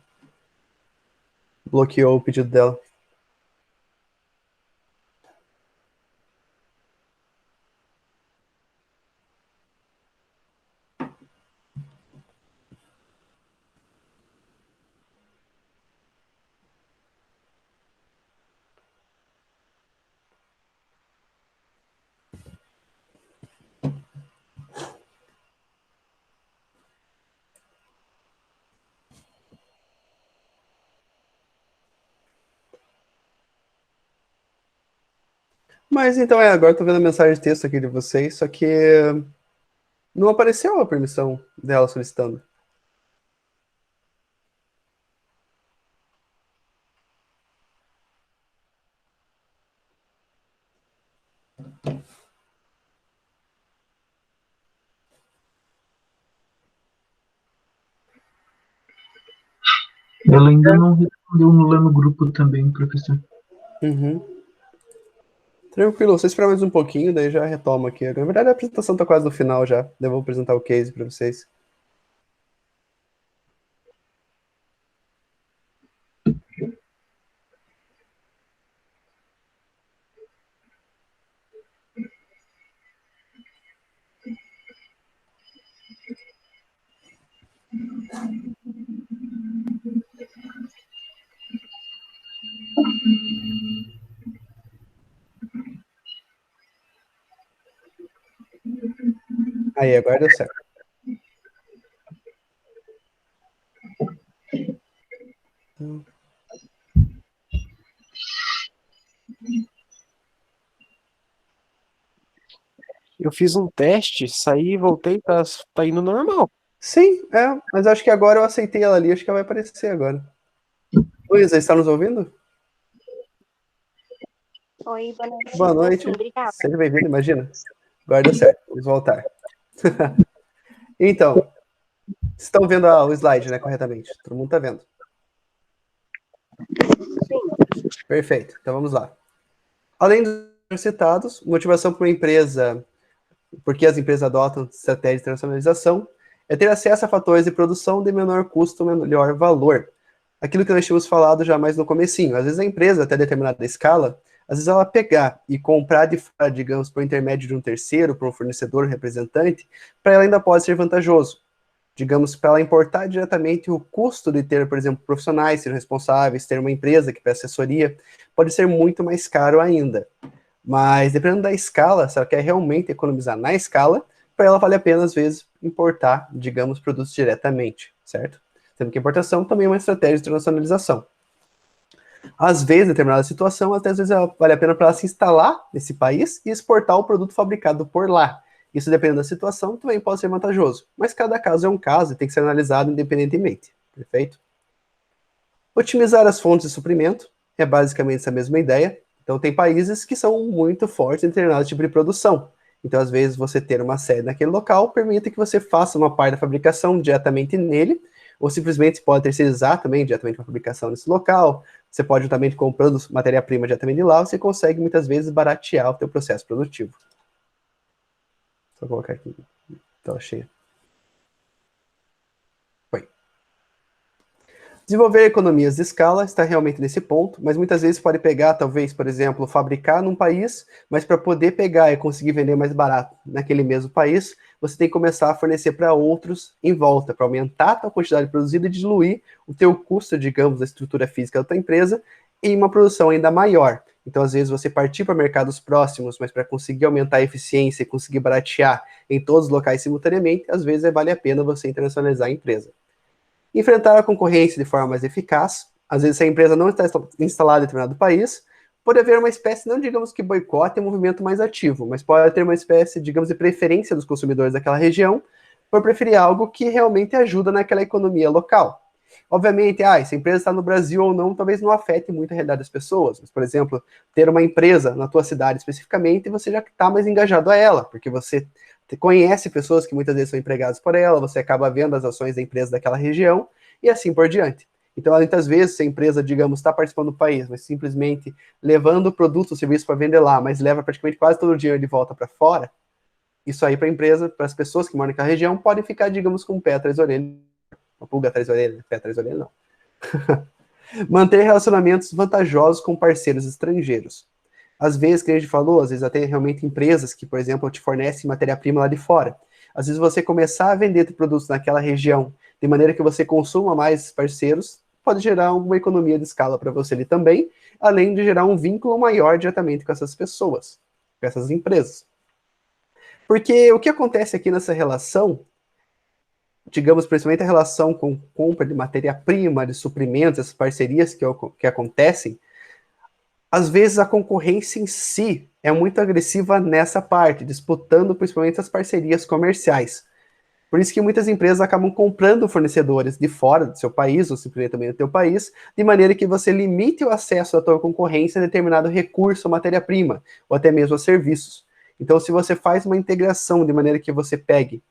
bloqueou o pedido dela. Mas então agora eu tô vendo a mensagem de texto aqui de vocês, só que não apareceu a permissão dela solicitando. Ela ainda não respondeu lá no grupo também, professor. Uhum. Tranquilo, você espera mais um pouquinho, daí já retomo aqui. Na verdade, a apresentação tá quase no final já. Daí eu vou apresentar o case para vocês. Aí, agora deu certo. Eu fiz um teste, saí e voltei, tá indo normal. Sim, mas acho que agora eu aceitei ela ali, acho que ela vai aparecer agora. Luísa, está nos ouvindo? Oi, boa noite. Boa noite. Sim, obrigada. Seja bem-vindo, imagina. Agora deu certo, vamos voltar. Então, vocês estão vendo o slide, né, corretamente? Todo mundo está vendo. Sim. Perfeito, então vamos lá. Além dos citados, motivação para uma empresa, porque as empresas adotam estratégias de internacionalização, é ter acesso a fatores de produção de menor custo, melhor valor. Aquilo que nós tínhamos falado já mais no comecinho. Às vezes a empresa, até determinada escala, às vezes ela pegar e comprar de fora, digamos, por intermédio de um terceiro, por um fornecedor, um representante, para ela ainda pode ser vantajoso. Digamos, para ela importar diretamente o custo de ter, por exemplo, profissionais ser responsáveis, ter uma empresa que presta assessoria, pode ser muito mais caro ainda. Mas dependendo da escala, se ela quer realmente economizar na escala, para ela vale a pena, às vezes, importar, digamos, produtos diretamente, certo? Sendo que a importação também é uma estratégia de internacionalização. Às vezes, em determinada situação, até às vezes vale a pena para ela se instalar nesse país e exportar o produto fabricado por lá. Isso, dependendo da situação, também pode ser vantajoso. Mas cada caso é um caso e tem que ser analisado independentemente. Perfeito? Otimizar as fontes de suprimento é basicamente essa mesma ideia. Então, tem países que são muito fortes em determinado tipo de produção. Então, às vezes, você ter uma sede naquele local permite que você faça uma parte da fabricação diretamente nele, ou simplesmente pode terceirizar também diretamente a fabricação nesse local. Você pode, juntamente comprando matéria-prima diretamente de lá, você consegue muitas vezes baratear o seu processo produtivo. Só colocar aqui, tela cheia. Foi. Desenvolver economias de escala está realmente nesse ponto, mas muitas vezes pode pegar, talvez, por exemplo, fabricar num país, mas para poder pegar e conseguir vender mais barato naquele mesmo país, você tem que começar a fornecer para outros em volta, para aumentar a tua quantidade produzida e diluir o teu custo, digamos, da estrutura física da tua empresa em uma produção ainda maior. Então, às vezes, você partir para mercados próximos, mas para conseguir aumentar a eficiência e conseguir baratear em todos os locais simultaneamente, às vezes vale a pena você internacionalizar a empresa. Enfrentar a concorrência de forma mais eficaz. Às vezes, se a empresa não está instalada em determinado país, pode haver uma espécie, não digamos que boicote, é um movimento mais ativo, mas pode ter uma espécie, digamos, de preferência dos consumidores daquela região por preferir algo que realmente ajuda naquela economia local. Obviamente, se a empresa está no Brasil ou não, talvez não afete muito a realidade das pessoas. Mas, por exemplo, ter uma empresa na tua cidade especificamente, você já está mais engajado a ela, porque você conhece pessoas que muitas vezes são empregadas por ela, você acaba vendo as ações da empresa daquela região, e assim por diante. Então, muitas vezes, se a empresa, digamos, está participando do país, mas simplesmente levando produtos ou serviços para vender lá, mas leva praticamente quase todo o dinheiro de volta para fora, isso aí para a empresa, para as pessoas que moram naquela região, pode ficar, digamos, com o pé atrás da orelha. Uma pulga atrás da orelha, pé atrás da orelha, não. Manter relacionamentos vantajosos com parceiros estrangeiros. Às vezes, que a gente falou, às vezes até realmente empresas que, por exemplo, te fornecem matéria-prima lá de fora. Às vezes você começar a vender produtos naquela região, de maneira que você consuma mais parceiros, pode gerar uma economia de escala para você ali também, além de gerar um vínculo maior diretamente com essas pessoas, com essas empresas. Porque o que acontece aqui nessa relação, digamos, principalmente a relação com compra de matéria-prima, de suprimentos, essas parcerias que acontecem, às vezes a concorrência em si é muito agressiva nessa parte, disputando principalmente as parcerias comerciais. Por isso que muitas empresas acabam comprando fornecedores de fora do seu país, ou simplesmente também do teu país, de maneira que você limite o acesso da tua concorrência a determinado recurso ou matéria-prima, ou até mesmo a serviços. Então, se você faz uma integração de maneira que você pegue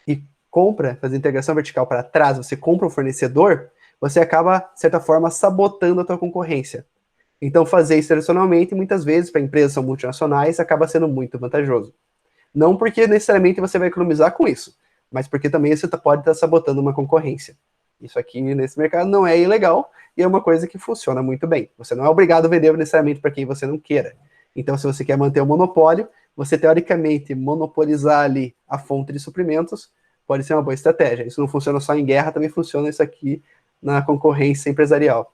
e compra, faz a integração vertical para trás, você compra um fornecedor, você acaba, de certa forma, sabotando a tua concorrência. Então, fazer isso tradicionalmente, muitas vezes, para empresas que são multinacionais, acaba sendo muito vantajoso. Não porque necessariamente você vai economizar com isso, mas porque também você pode estar sabotando uma concorrência. Isso aqui, nesse mercado, não é ilegal e é uma coisa que funciona muito bem. Você não é obrigado a vender necessariamente para quem você não queira. Então, se você quer manter o monopólio, você, teoricamente, monopolizar ali a fonte de suprimentos pode ser uma boa estratégia. Isso não funciona só em guerra, também funciona isso aqui na concorrência empresarial.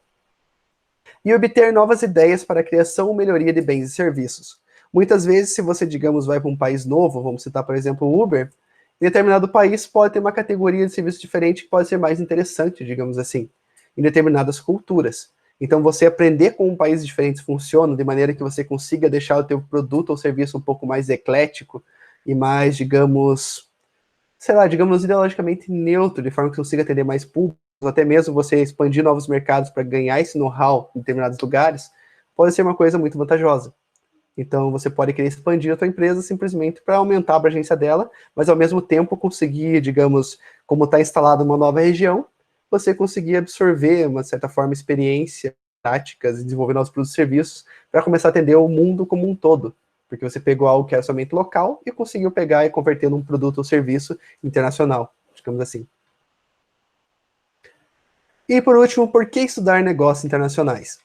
E obter novas ideias para a criação ou melhoria de bens e serviços. Muitas vezes, se você, digamos, vai para um país novo, vamos citar, por exemplo, o Uber, em determinado país pode ter uma categoria de serviço diferente que pode ser mais interessante, digamos assim, em determinadas culturas. Então, você aprender como países diferentes funcionam, de maneira que você consiga deixar o teu produto ou serviço um pouco mais eclético e mais, digamos, sei lá, digamos, ideologicamente neutro, de forma que consiga atender mais públicos, até mesmo você expandir novos mercados para ganhar esse know-how em determinados lugares, pode ser uma coisa muito vantajosa. Então, você pode querer expandir a tua empresa simplesmente para aumentar a abrangência dela, mas ao mesmo tempo conseguir, digamos, como está instalado uma nova região, você conseguir absorver, uma certa forma, experiência, práticas, e desenvolver novos produtos e serviços para começar a atender o mundo como um todo. Porque você pegou algo que era somente local e conseguiu pegar e converter num produto ou serviço internacional, digamos assim. E por último, por que estudar negócios internacionais?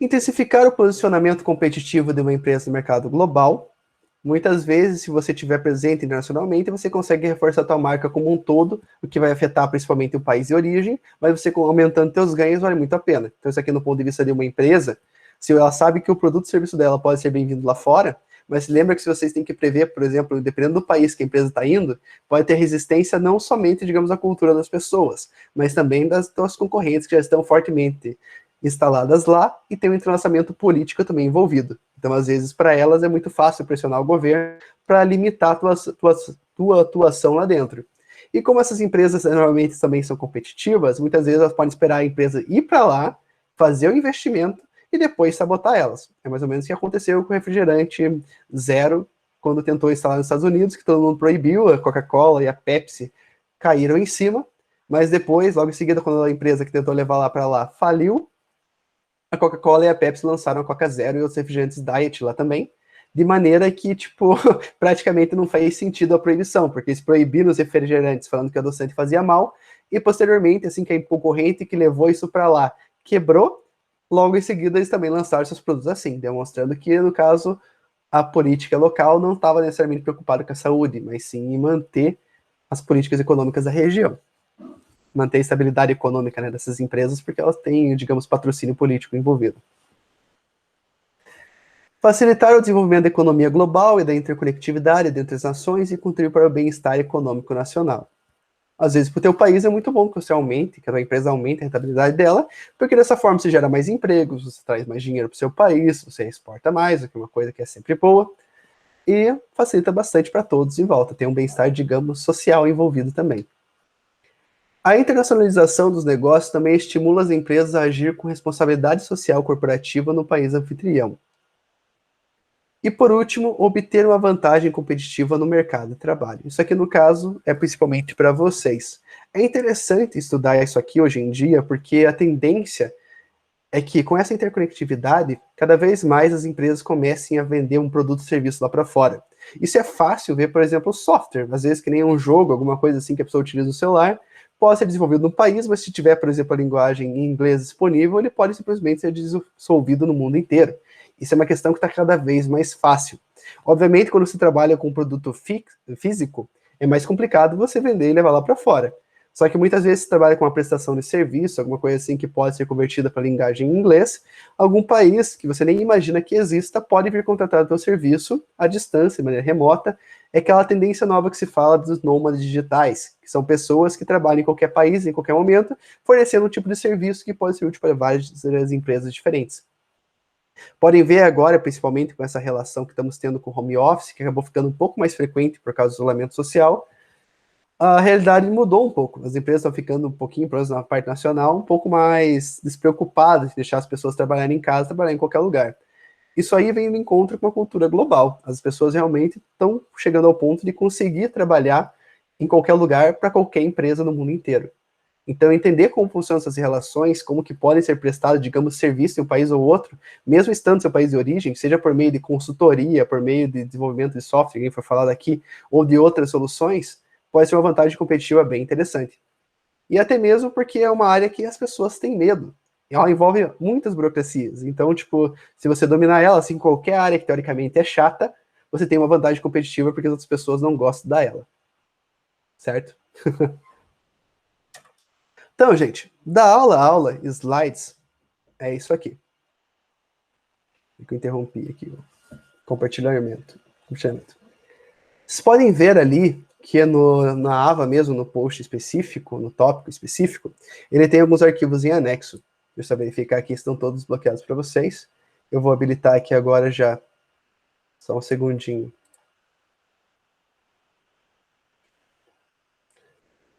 Intensificar o posicionamento competitivo de uma empresa no mercado global. Muitas vezes, se você estiver presente internacionalmente, você consegue reforçar a tua marca como um todo, o que vai afetar principalmente o país de origem, mas você aumentando seus ganhos vale muito a pena. Então, isso aqui no ponto de vista de uma empresa, se ela sabe que o produto ou serviço dela pode ser bem-vindo lá fora, mas lembra que se vocês têm que prever, por exemplo, dependendo do país que a empresa está indo, pode ter resistência não somente, digamos, à cultura das pessoas, mas também das concorrentes que já estão fortemente instaladas lá e tem um entrelaçamento político também envolvido. Então, às vezes, para elas é muito fácil pressionar o governo para limitar a tua atuação lá dentro. E como essas empresas normalmente também são competitivas, muitas vezes elas podem esperar a empresa ir para lá, fazer o investimento e depois sabotar elas. É mais ou menos o que aconteceu com o refrigerante Zero, quando tentou instalar nos Estados Unidos, que todo mundo proibiu, a Coca-Cola e a Pepsi caíram em cima, mas depois, logo em seguida, quando a empresa que tentou levar lá para lá faliu, a Coca-Cola e a Pepsi lançaram a Coca Zero e outros refrigerantes Diet lá também, de maneira que, tipo, praticamente não fez sentido a proibição, porque eles proibiram os refrigerantes falando que o adoçante fazia mal, e posteriormente, assim que a concorrente que levou isso para lá quebrou, logo em seguida eles também lançaram seus produtos assim, demonstrando que, no caso, a política local não estava necessariamente preocupada com a saúde, mas sim em manter as políticas econômicas da região. Manter a estabilidade econômica, né, dessas empresas, porque elas têm, digamos, patrocínio político envolvido. Facilitar o desenvolvimento da economia global e da interconectividade entre as nações e contribuir para o bem-estar econômico nacional. Às vezes, para o teu país é muito bom que você aumente, que a tua empresa aumente a rentabilidade dela, porque dessa forma você gera mais empregos, você traz mais dinheiro para o seu país, você exporta mais, o que é uma coisa que é sempre boa, e facilita bastante para todos em volta. Tem um bem-estar, digamos, social envolvido também. A internacionalização dos negócios também estimula as empresas a agir com responsabilidade social corporativa no país anfitrião. E, por último, obter uma vantagem competitiva no mercado de trabalho. Isso aqui, no caso, é principalmente para vocês. É interessante estudar isso aqui hoje em dia, porque a tendência é que, com essa interconectividade, cada vez mais as empresas comecem a vender um produto ou serviço lá para fora. Isso é fácil ver, por exemplo, o software. Às vezes, que nem um jogo, alguma coisa assim que a pessoa utiliza no celular, pode ser desenvolvido no país, mas se tiver, por exemplo, a linguagem em inglês disponível, ele pode simplesmente ser desenvolvido no mundo inteiro. Isso é uma questão que está cada vez mais fácil. Obviamente, quando você trabalha com um produto físico, é mais complicado você vender e levar lá para fora. Só que muitas vezes você trabalha com uma prestação de serviço, alguma coisa assim que pode ser convertida para linguagem em inglês, algum país que você nem imagina que exista pode vir contratar o seu serviço à distância, de maneira remota. É aquela tendência nova que se fala dos nômades digitais, que são pessoas que trabalham em qualquer país, em qualquer momento, fornecendo um tipo de serviço que pode ser útil para várias empresas diferentes. Podem ver agora, principalmente com essa relação que estamos tendo com o home office, que acabou ficando um pouco mais frequente por causa do isolamento social, a realidade mudou um pouco. As empresas estão ficando um pouquinho, pelo menos na parte nacional, um pouco mais despreocupadas de deixar as pessoas trabalharem em casa, trabalhar em qualquer lugar. Isso aí vem no encontro com uma cultura global. As pessoas realmente estão chegando ao ponto de conseguir trabalhar em qualquer lugar para qualquer empresa no mundo inteiro. Então, entender como funcionam essas relações, como que podem ser prestados, digamos, serviço em um país ou outro, mesmo estando no seu país de origem, seja por meio de consultoria, por meio de desenvolvimento de software, que foi falado aqui, ou de outras soluções, pode ser uma vantagem competitiva bem interessante. E até mesmo porque é uma área que as pessoas têm medo. Ela envolve muitas burocracias. Então, tipo, se você dominar ela, assim, qualquer área que teoricamente é chata, você tem uma vantagem competitiva porque as outras pessoas não gostam dela. Certo? Então, gente, da aula a aula, slides, é isso aqui. Eu interrompi aqui o compartilhamento. Vocês podem ver ali que na aba mesmo, no post específico, no tópico específico, ele tem alguns arquivos em anexo. Deixa eu verificar aqui, estão todos bloqueados para vocês. Eu vou habilitar aqui agora já. Só um segundinho.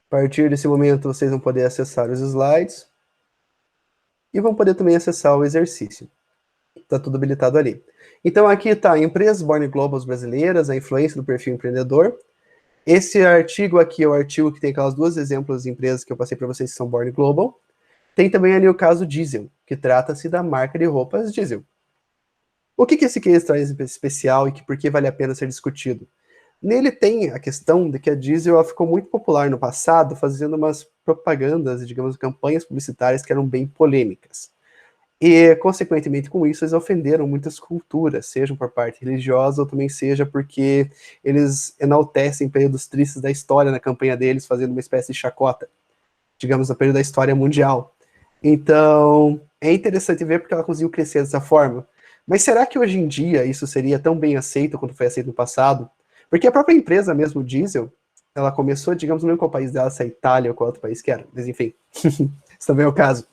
A partir desse momento, vocês vão poder acessar os slides e vão poder também acessar o exercício. Está tudo habilitado ali. Então, aqui está empresas Born Globals brasileiras, a influência do perfil empreendedor. Esse artigo aqui é o artigo que tem aquelas duas exemplos de empresas que eu passei para vocês que são Born Global. Tem também ali o caso Diesel, que trata-se da marca de roupas Diesel. O que esse case traz especial e por que vale a pena ser discutido? Nele tem a questão de que a Diesel ela ficou muito popular no passado, fazendo umas propagandas, digamos, campanhas publicitárias que eram bem polêmicas. E, consequentemente, com isso, eles ofenderam muitas culturas, seja por parte religiosa ou também seja porque eles enaltecem períodos tristes da história na campanha deles, fazendo uma espécie de chacota, digamos, no período da história mundial. Então, é interessante ver porque ela conseguiu crescer dessa forma. Mas será que hoje em dia isso seria tão bem aceito quanto foi aceito no passado? Porque a própria empresa mesmo, Diesel, ela começou, digamos, não lembro qual país dela, se é Itália ou qual outro país que era, mas enfim, isso também é o caso.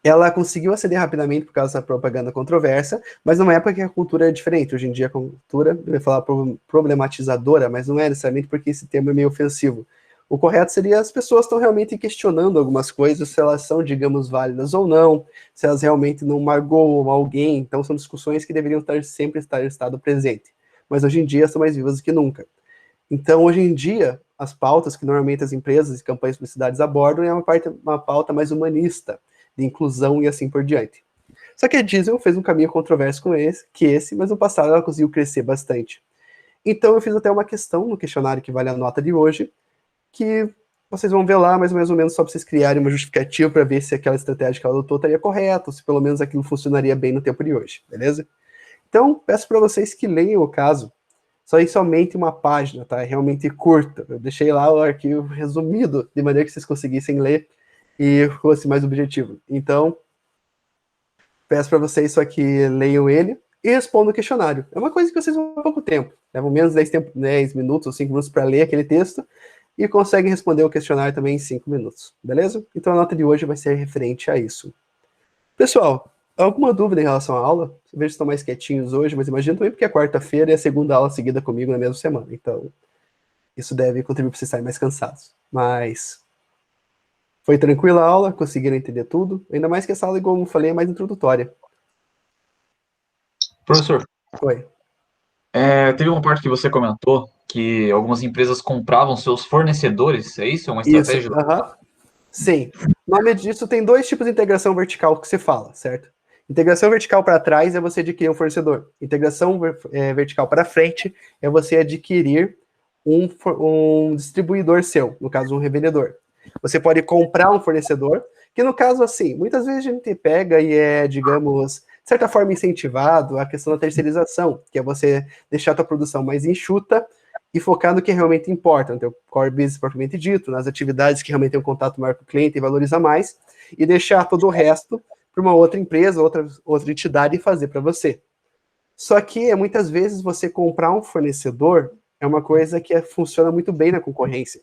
Ela conseguiu aceder rapidamente por causa da propaganda controversa, mas numa época que a cultura é diferente. Hoje em dia a cultura, eu ia falar problematizadora, mas não é necessariamente porque esse termo é meio ofensivo. O correto seria as pessoas estão realmente questionando algumas coisas, se elas são, digamos, válidas ou não, se elas realmente não magoam alguém. Então são discussões que deveriam sempre estar em estado presente. Mas hoje em dia são mais vivas do que nunca. Então, hoje em dia, as pautas que normalmente as empresas e campanhas publicidades abordam é uma pauta mais humanista, de inclusão e assim por diante. Só que a Diesel fez um caminho controverso com esse, mas no passado ela conseguiu crescer bastante. Então eu fiz até uma questão no questionário que vale a nota de hoje, que vocês vão ver lá, mais ou menos só para vocês criarem uma justificativa para ver se aquela estratégia que ela adotou estaria correta, ou se pelo menos aquilo funcionaria bem no tempo de hoje, beleza? Então, peço para vocês que leiam o caso, só em somente uma página, tá? É realmente curta. Eu deixei lá o arquivo resumido, de maneira que vocês conseguissem ler e fosse mais objetivo. Então, peço para vocês só que leiam ele e respondam o questionário. É uma coisa que vocês vão há pouco tempo. Levam menos 10 minutos ou 5 minutos para ler aquele texto e conseguem responder o questionário também em 5 minutos, beleza? Então a nota de hoje vai ser referente a isso. Pessoal, alguma dúvida em relação à aula? Eu vejo que estão mais quietinhos hoje, mas imagino também porque é quarta-feira e a segunda aula seguida comigo na mesma semana. Então, isso deve contribuir para vocês estarem mais cansados. Mas, Foi tranquila a aula? Conseguiram entender tudo? Ainda mais que essa aula, como eu falei, é mais introdutória. Professor, Oi. teve uma parte que você comentou que algumas empresas compravam seus fornecedores, é isso? É uma Isso, estratégia? sim. O nome disso tem 2 tipos de integração vertical que se fala, certo? Integração vertical para trás é você adquirir um fornecedor. Integração vertical para frente é você adquirir um distribuidor seu, no caso, um revendedor. Você pode comprar um fornecedor, que no caso, assim, muitas vezes a gente pega e é, digamos, de certa forma incentivado a questão da terceirização, que é você deixar a tua produção mais enxuta e focar no que realmente importa, no teu core business propriamente dito, nas atividades que realmente tem um contato maior com o cliente e valoriza mais, e deixar todo o resto para uma outra empresa, outra entidade fazer para você. Só que muitas vezes você comprar um fornecedor é uma coisa que funciona muito bem na concorrência.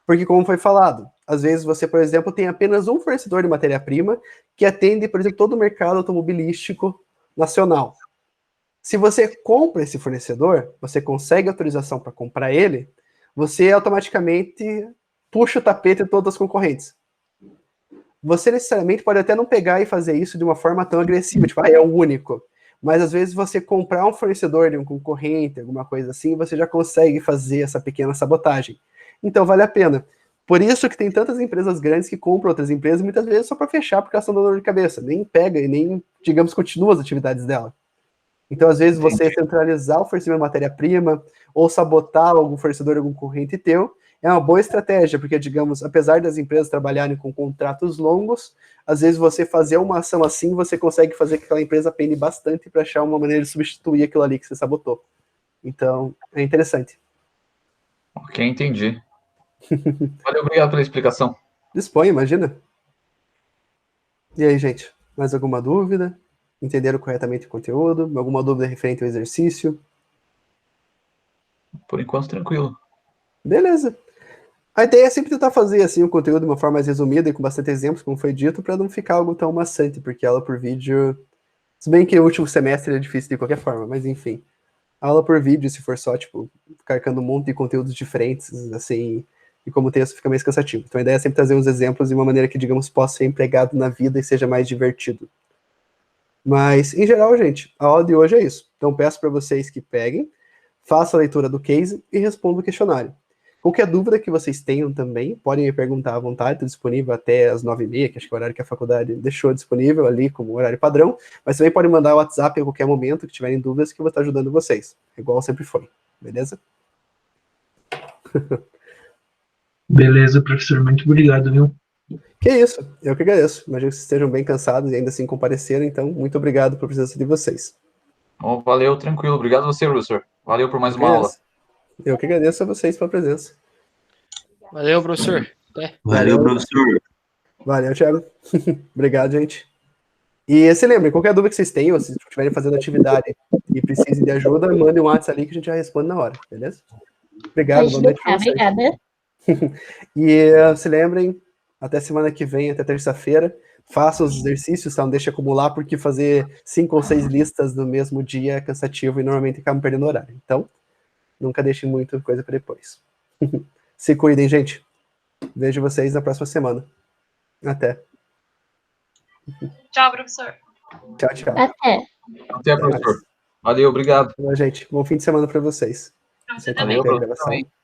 Porque, como foi falado, às vezes você, por exemplo, tem apenas um fornecedor de matéria-prima que atende, por exemplo, todo o mercado automobilístico nacional. Se você compra esse fornecedor, você consegue autorização para comprar ele, você automaticamente puxa o tapete de todas as concorrentes. Você necessariamente pode até não pegar e fazer isso de uma forma tão agressiva, tipo, é o único. Mas às vezes você comprar um fornecedor de um concorrente, alguma coisa assim, você já consegue fazer essa pequena sabotagem. Então vale a pena. Por isso que tem tantas empresas grandes que compram outras empresas, muitas vezes só para fechar, porque elas estão dando dor de cabeça. Nem pega e nem, digamos, continua as atividades dela. Então, às vezes, você centralizar o fornecimento de matéria-prima ou sabotar algum fornecedor, algum concorrente teu, é uma boa estratégia, porque, digamos, apesar das empresas trabalharem com contratos longos, às vezes você fazer uma ação assim, você consegue fazer que aquela empresa pene bastante para achar uma maneira de substituir aquilo ali que você sabotou. Então, é interessante. Ok, entendi. Valeu, obrigado pela explicação. Dispõe, imagina. E aí, gente, mais alguma dúvida? Entenderam corretamente o conteúdo? Alguma dúvida referente ao exercício? Por enquanto, tranquilo. Beleza. A ideia é sempre tentar fazer assim o conteúdo de uma forma mais resumida e com bastante exemplos, como foi dito, para não ficar algo tão maçante, porque aula por vídeo, se bem que o último semestre é difícil de qualquer forma, mas enfim. Aula por vídeo, se for só, tipo, carregando um monte de conteúdos diferentes, assim, e como texto fica mais cansativo. Então a ideia é sempre trazer uns exemplos de uma maneira que, digamos, possa ser empregado na vida e seja mais divertido. Mas, em geral, gente, a aula de hoje é isso. Então peço para vocês que peguem, façam a leitura do case e respondam o questionário. Qualquer dúvida que vocês tenham também, podem me perguntar à vontade, estou disponível até as 9h30, que acho que é o horário que a faculdade deixou disponível ali como horário padrão, mas também podem mandar o WhatsApp a qualquer momento que tiverem dúvidas que eu vou estar ajudando vocês, igual sempre foi, beleza? Beleza, professor, muito obrigado, viu? Que isso, eu que agradeço, imagino que vocês estejam bem cansados e ainda assim compareceram, então muito obrigado pela presença de vocês. Oh, valeu, tranquilo. Obrigado a você, professor. Valeu por mais uma aula. Eu que agradeço a vocês pela presença. Valeu, professor. Até. Valeu, professor. Valeu, Thiago. Obrigado, gente. E se lembrem, qualquer dúvida que vocês tenham, se estiverem fazendo atividade e precisem de ajuda, mandem um WhatsApp ali que a gente já responde na hora, beleza? Obrigado, boa noite pra vocês. Obrigada. E se lembrem, até semana que vem, até terça-feira, façam os exercícios, tá? Não deixe acumular, porque fazer 5 ou 6 listas no mesmo dia é cansativo e normalmente acabam perdendo horário. Então, nunca deixem muita coisa para depois. Se cuidem, gente. Vejo vocês na próxima semana. Até. Tchau, professor. Tchau, tchau. Até. Até, professor. Valeu, obrigado. Boa, gente. Bom fim de semana para vocês. Pra você Você também Valeu, tem a professor. gravação. Também.